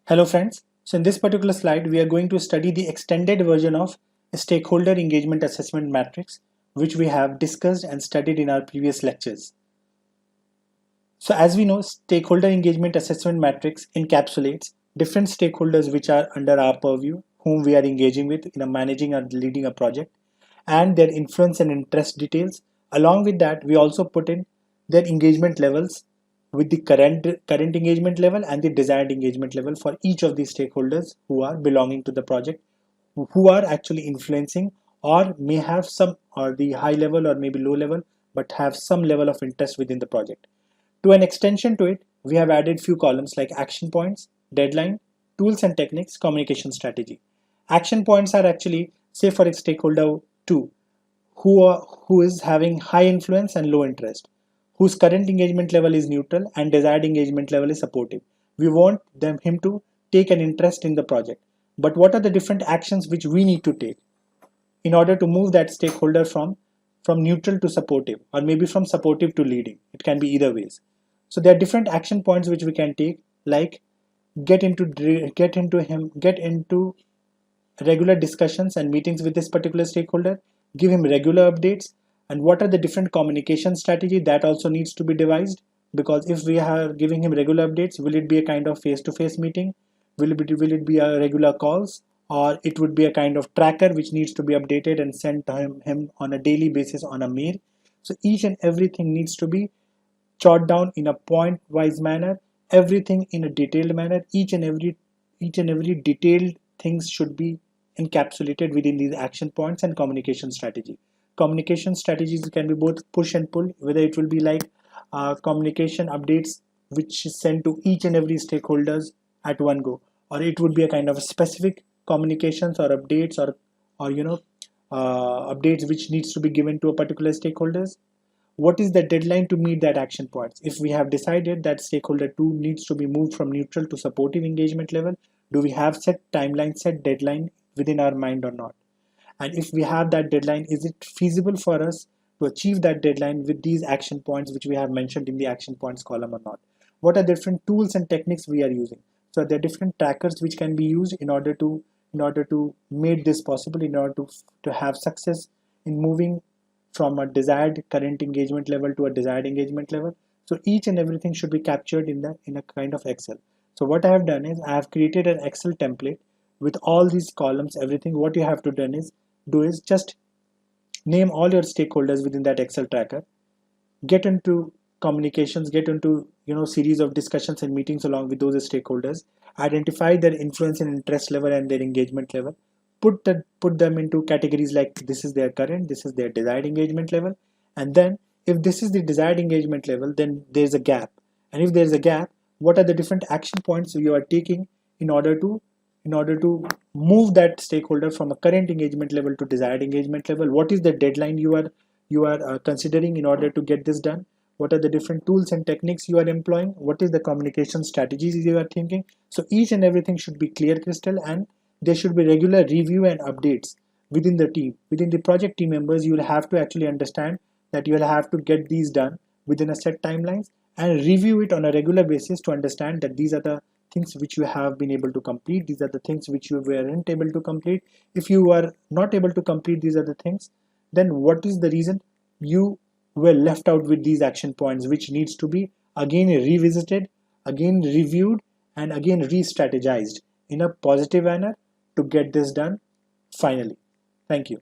Hello friends. So in this particular slide, we are going to study the extended version of a stakeholder engagement assessment matrix, which we have discussed and studied in our previous lectures. So as we know, stakeholder engagement assessment matrix encapsulates different stakeholders which are under our purview, whom we are engaging with in managing or leading a project, and their influence and interest details. Along with that, we also put in their engagement levels with the current engagement level and the desired engagement level for each of these stakeholders who are belonging to the project, who are actually influencing or may have some or the high level or maybe low level, but have some level of interest within the project. To an extension to it, we have added few columns like action points, deadline, tools and techniques, communication strategy. Action points are actually, say for a stakeholder 2, who is having high influence and low interest, whose current engagement level is neutral and desired engagement level is supportive. We want him to take an interest in the project. But what are the different actions which we need to take in order to move that stakeholder from neutral to supportive, or maybe from supportive to leading? It can be either ways. So there are different action points which we can take, like get into regular discussions and meetings with this particular stakeholder, give him regular updates, and what are the different communication strategy that also needs to be devised, because if we are giving him regular updates, will it be a kind of face-to-face meeting, will it be a regular calls, or it would be a kind of tracker which needs to be updated and sent to him on a daily basis on a mail. So each and everything needs to be jot down in a point wise manner, everything in a detailed manner. Each and every detailed things should be encapsulated within these action points and communication strategy. Communication strategies can be both push and pull, whether it will be like communication updates which is sent to each and every stakeholders at one go, or it would be a kind of specific communications or updates, or updates which needs to be given to a particular stakeholders. What is the deadline to meet that action points? If we have decided that stakeholder 2 needs to be moved from neutral to supportive engagement level, do we have set timeline, set deadline within our mind or not? And if we have that deadline, is it feasible for us to achieve that deadline with these action points which we have mentioned in the action points column or not? What are the different tools and techniques we are using? So there are different trackers which can be used in order to make this possible, in order to have success in moving from a desired current engagement level to a desired engagement level. So each and everything should be captured in a kind of Excel. So what I have done is I have created an Excel template with all these columns, everything. What you have to do is just name all your stakeholders within that Excel tracker, get into communications, get into series of discussions and meetings along with those stakeholders, identify their influence and interest level and their engagement level, put them into categories like this is their current, this is their desired engagement level, and then if this is the desired engagement level, then there's a gap, and if there's a gap, what are the different action points you are taking in order to move that stakeholder from a current engagement level to desired engagement level? What is the deadline you are considering in order to get this done? What are the different tools and techniques you are employing? What is the communication strategies you are thinking? So each and everything should be clear crystal, and there should be regular review and updates within the team. Within the project team members, you will have to actually understand that you will have to get these done within a set timelines and review it on a regular basis to understand that these are the things which you have been able to complete, these are the things which you weren't able to complete. If you are not able to complete these are the things, then what is the reason you were left out with these action points, which needs to be again revisited, again reviewed, and again re-strategized in a positive manner to get this done finally. Thank you.